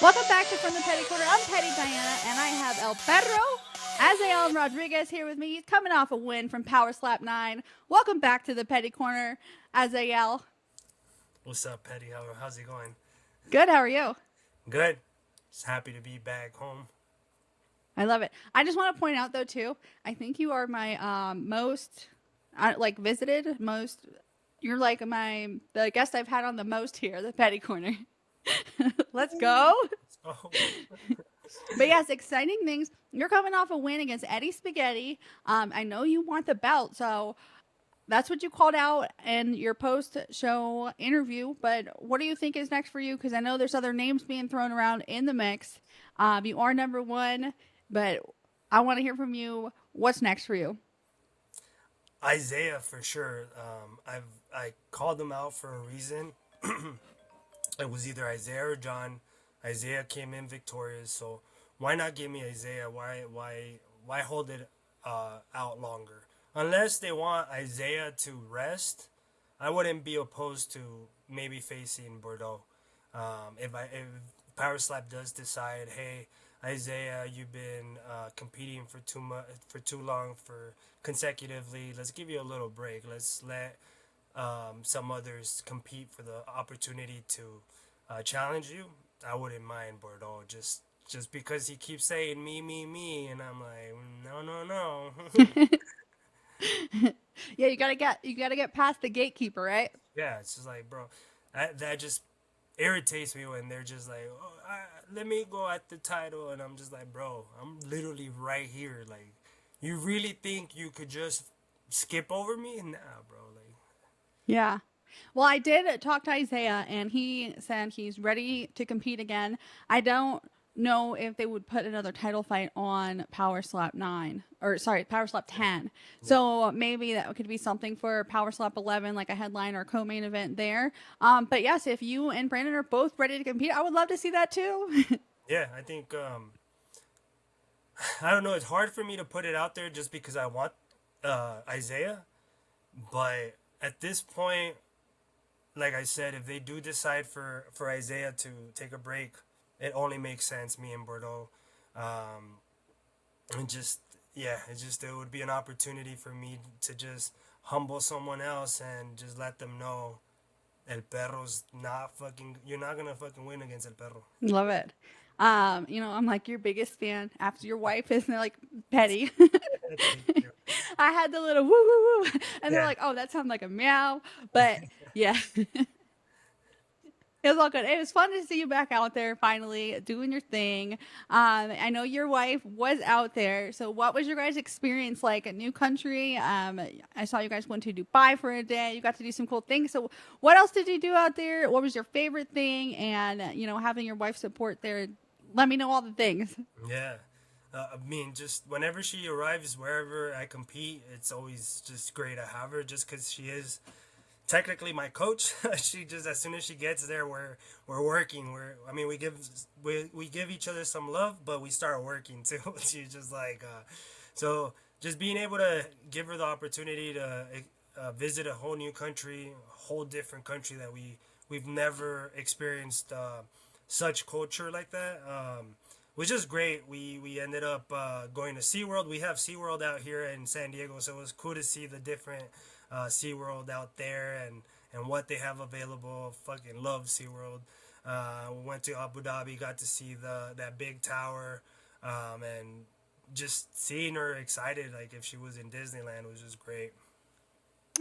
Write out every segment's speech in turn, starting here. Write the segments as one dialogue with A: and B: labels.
A: Welcome back to From the Petty Corner. I'm Petty Diana, and I have El Perro, Azael Rodriguez here with me. He's coming off a win from Power Slap 9. Welcome back to the Petty Corner, Azael.
B: What's up, Petty? How's it going?
A: Good, how are you?
B: Good. Just happy to be back home.
A: I love it. I just want to point out, though, too, I think you are my most, visited, most, you're like the guest I've had on the most here, the Petty Corner. Let's go.
B: Oh,
A: But yes, exciting things. You're coming off a win against Eddie Spaghetti. I know you want the belt, so that's what you called out in your post-show interview. But what do you think is next for you? Because I know there's other names being thrown around in the mix. You are number one, but I want to hear from you. What's next for you?
B: Isaiah for sure. I called him out for a reason. It was either Isaiah or John. Isaiah came in victorious, so why not give me Isaiah? Why hold it out longer? Unless they want Isaiah to rest, I wouldn't be opposed to maybe facing Bordeaux. If Power Slap does decide, hey, Isaiah, you've been competing for too long for consecutively. Let's give you a little break. Let's let some others compete for the opportunity to challenge you. I wouldn't mind Bordeaux just because he keeps saying me, and I'm like, no.
A: Yeah, you gotta get past the gatekeeper, right?
B: Yeah, it's just like, bro, that just irritates me when they're just like, oh, let me go at the title, and I'm just like, bro, I'm literally right here. Like, you really think you could just skip over me? Nah, bro. Like,
A: Yeah. Well, I did talk to Isaiah, and he said he's ready to compete again. I don't know if they would put another title fight on Power Slap 9, or sorry, Power Slap 10.
B: yeah.
A: So maybe that could be something for Power Slap 11, like a headline or co-main event there. But yes, if you and Brandon are both ready to compete, I would love to see that too.
B: Yeah, I think I don't know. It's hard for me to put it out there just because I want Isaiah, but at this point, like I said, if they do decide for Isaiah to take a break, it only makes sense. Me and Bordeaux, um, and just yeah, it would be an opportunity for me to just humble someone else and just let them know El Perro's not fucking. You're not gonna fucking win against El Perro.
A: Love it. I'm like your biggest fan after your wife is like petty.
B: Thank you.
A: I had the little woo woo woo, and they're
B: Yeah,
A: like, "Oh, that sounds like a meow," but yeah, it was all good. It was fun to see you back out there finally doing your thing. I know your wife was out there, so what was your guys' experience like? A new country. I saw you guys went to Dubai for a day. You got to do some cool things. So, what else did you do out there? What was your favorite thing? And having your wife support there. Let me know all the things.
B: yeah. I mean, just whenever she arrives, wherever I compete, it's always just great to have her. Just because she is technically my coach. She just as soon as she gets there, we're working. We give each other some love, but we start working too. She's just like so. Just being able to give her the opportunity to visit a whole new country, a whole different country that we've never experienced such culture like that. Which is great. We ended up going to SeaWorld. We have SeaWorld out here in San Diego, so it was cool to see the different SeaWorld out there and what they have available. Fucking love SeaWorld. We went to Abu Dhabi, got to see that big tower, and just seeing her excited, like if she was in Disneyland, was just great.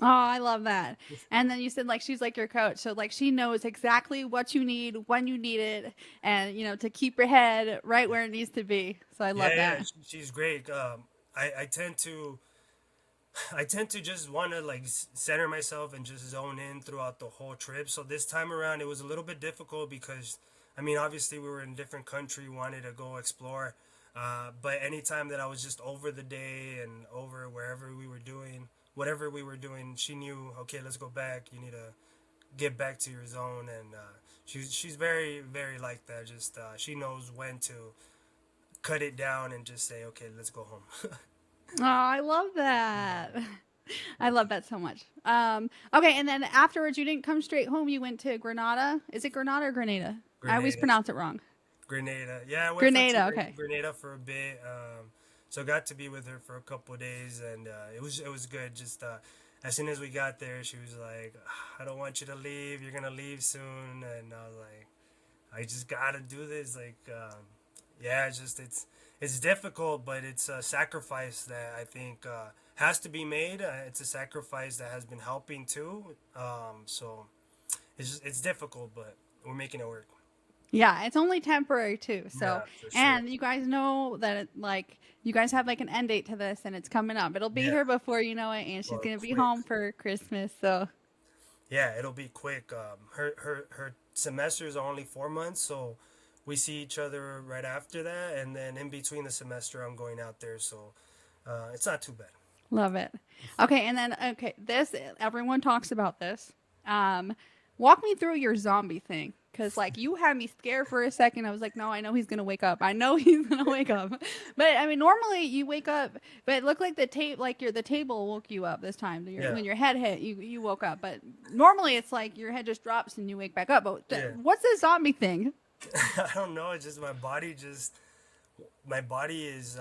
A: Oh, I love that. And then you said like she's like your coach, so like she knows exactly what you need when you need it, and to keep your head right where it needs to be. So I love
B: Yeah,
A: that.
B: she's great. I tend to just want to like center myself and just zone in throughout the whole trip. So this time around, it was a little bit difficult because, I mean, obviously we were in a different country, wanted to go explore. But anytime that I was just over the day and over wherever we were doing, whatever we were doing, she knew, okay, let's go back. You need to get back to your zone. And she's very, very like that. Just she knows when to cut it down and just say, okay, let's go home.
A: Oh, I love that. I love that so much. Okay, and then afterwards, you didn't come straight home. You went to Granada. Is it Granada or Grenada? I always
B: Grenada.
A: pronounce it wrong.
B: Grenada. Yeah, I went
A: Grenada. Okay.
B: Grenada for a bit. So got to be with her for a couple of days, and it was good. Just as soon as we got there, she was like, "I don't want you to leave. You're gonna leave soon," and I was like, "I just gotta do this." Like, yeah, it's difficult, but it's a sacrifice that I think has to be made. It's a sacrifice that has been helping too. So it's difficult, but we're making it work.
A: Yeah, it's only temporary too. So,
B: Yeah, for sure.
A: and you guys know that like you guys have like an end date to this, and it's coming up. It'll be
B: Yeah,
A: here before you know it, and she's
B: well,
A: gonna be
B: quick.
A: home for Christmas. So,
B: Yeah, it'll be quick. Her semesters are only 4 months, so we see each other right after that, and then in between the semester, I'm going out there, so it's not too bad.
A: love it. Okay, and then okay, this everyone talks about this. Um, Walk me through your zombie thing. Cause like you had me scared for a second. I was like, no, I know he's gonna wake up. I know he's gonna wake up. But I mean, normally you wake up, but it looked like the table woke you up this time.
B: Yeah,
A: When your head hit, you woke up. But normally it's like your head just drops and you wake back up. But
B: yeah.
A: what's this zombie thing?
B: I don't know. It's just my body is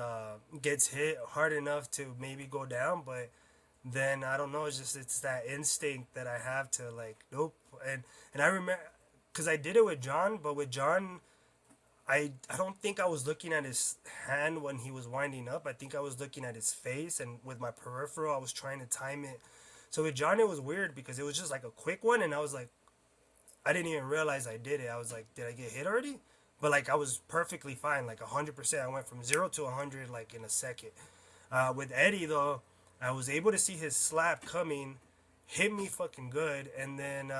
B: gets hit hard enough to maybe go down, but then I don't know. It's that instinct that I have to like nope. And I remember because I did it with John, but with John, I don't think I was looking at his hand when he was winding up. I think I was looking at his face, and with my peripheral, I was trying to time it. So with John, it was weird because it was just like a quick one, and I was like, I didn't even realize I did it. I was like, did I get hit already? But like I was perfectly fine, like 100%. I went from 0 to 100 like in a second. With Eddie though, I was able to see his slap coming, hit me fucking good, and then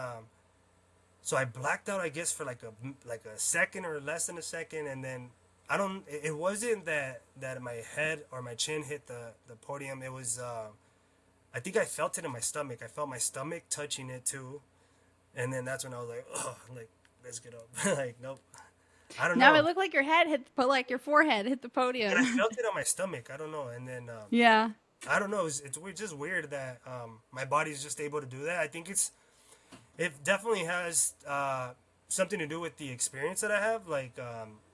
B: so I blacked out, I guess, for like a second or less than a second, and then I don't. It wasn't that my head or my chin hit the podium. It was I think I felt it in my stomach. I felt my stomach touching it too, and then that's when I was like, oh, like let's get up. Like nope, I don't
A: Now it
B: know.
A: looked like your head hit, but like your forehead hit the
B: And I
A: podium.
B: felt it on my stomach. I don't know, and then
A: Yeah.
B: I don't know. Just weird that my body's just able to do that. I think it definitely has something to do with the experience that I have. Like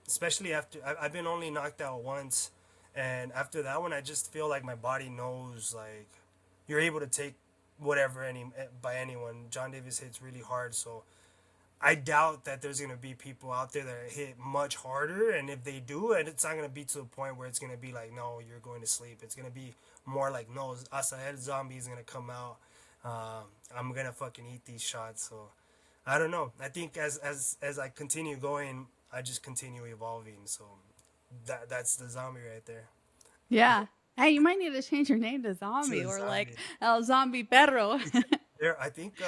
B: especially after I've been only knocked out once, and after that one, I just feel like my body knows like you're able to take whatever by anyone. John Davis hits really hard, so I doubt that there's gonna be people out there that hit much harder, and if they do, and it's not gonna be to a point where it's gonna be like, no, you're going to sleep. It's gonna be more like, no, Azael zombie is gonna come out. I'm gonna fucking eat these shots. So I don't know. I think as I continue going, I just continue evolving. So that's the zombie right there.
A: Yeah. Hey, you might need to change your name to
B: It's
A: Zombie
B: a
A: or like
B: zombie.
A: El Zombie Perro.
B: I think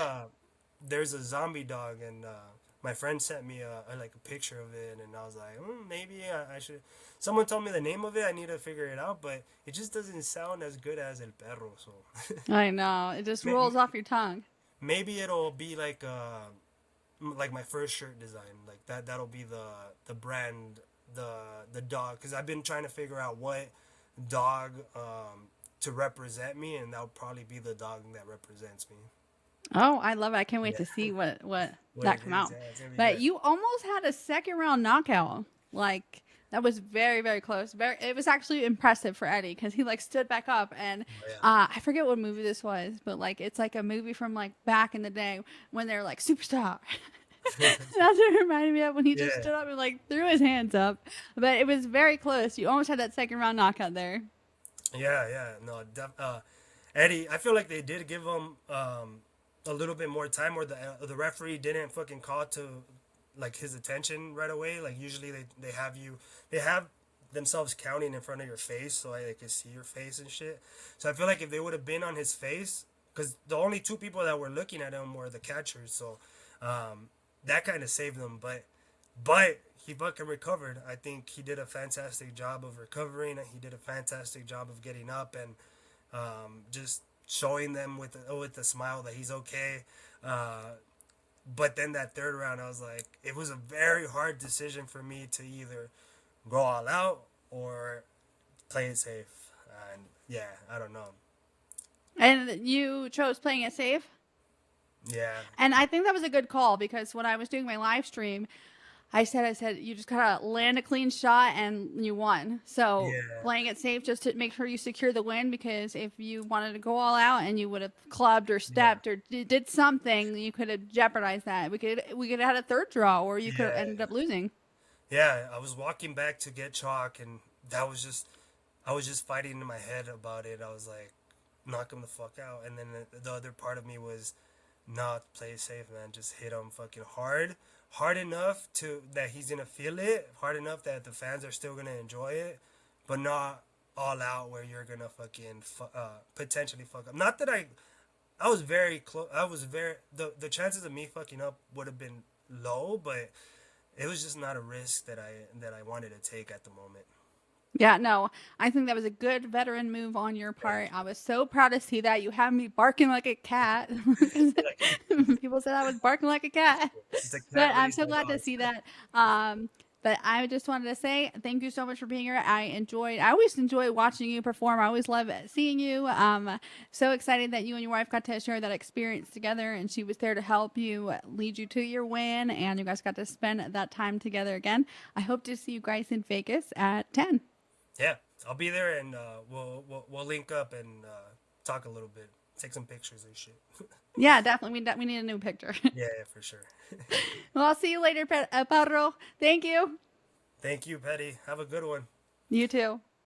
B: there's a zombie dog, and my friend sent me like a picture of it, and I was like, maybe I should. Someone told me the name of it. I need to figure it out, but it just doesn't sound as good as El Perro. So
A: I know. It just
B: maybe
A: rolls off your tongue.
B: maybe it'll be like my first shirt design, like that'll be the brand, the dog, because I've been trying to figure out what dog to represent me, and that'll probably be the dog that represents me.
A: Oh, I love it. I can't wait to
B: Yeah,
A: see what
B: what
A: that
B: it
A: come
B: is.
A: out.
B: Yeah, it's gonna be
A: But
B: good.
A: you almost had a second round knockout. Like that was very very close. Very it was actually impressive for Eddie because he like stood back up and
B: Oh,
A: I forget what movie this was, but like it's like a movie from like back in the day when they're like superstar.
B: yeah.
A: That's what it reminded me of when he just
B: Yeah,
A: stood up and like threw his hands up. But it was very close. You almost had that second round knockout there.
B: yeah. No, Eddie. I feel like they did give him a little bit more time, or the referee didn't fucking call to like his attention right away. Like usually they have themselves counting in front of your face, so they can see your face and shit. So I feel like if they would have been on his face, because the only two people that were looking at him were the catchers, so that kind of saved them. But he fucking recovered. I think he did a fantastic job of recovering. He did a fantastic job of getting up and just showing them with a smile that he's okay. Uh, but then that third round, I was like, it was a very hard decision for me to either go all out or play it safe. And yeah, I don't know.
A: And you chose playing it safe.
B: Yeah,
A: And I think that was a good call because when I was doing my live stream, I said, you just gotta land a clean shot and you won. So
B: Yeah,
A: playing it safe just to make sure you secure the win, because if you wanted to go all out and you would have clubbed or
B: yeah,
A: stepped or did something, you could have jeopardized that. We could have had a third draw, or you could have ended
B: yeah,
A: up losing.
B: yeah. I was walking back to get chalk, and that was just I was just fighting in my head about it. I was like, knock him the fuck out, and then the other part of me was, not play it safe, man. Just hit him fucking hard, hard enough to that he's gonna feel it, hard enough that the fans are still gonna enjoy it, but not all out where you're gonna fucking potentially fuck up. Not that I was very close. I was very the chances of me fucking up would have been low, but it was just not a risk that I wanted to take at the moment.
A: Yeah, no, I think that was a good veteran move on your
B: Thank
A: part. I was so proud to see that. You had me barking like a cat. 'Cause people said I was barking like a cat.
B: you. The
A: But
B: cat
A: I'm
B: raised
A: so
B: my
A: glad to
B: dog.
A: see that. But I just wanted to say thank you so much for being here. I always enjoy watching you perform. I always love seeing you. So excited that you and your wife got to share that experience together, and she was there to help you lead you to your win, and you guys got to spend that time together again. I hope to see you guys in Vegas at 10.
B: Yeah, I'll be there, and we'll link up and talk a little bit, take some pictures and shit.
A: Yeah, definitely. We need a new picture.
B: Yeah, yeah, for sure.
A: Well, I'll see you later, Perro. Thank you.
B: Thank you, Petty. Have a good one.
A: You too.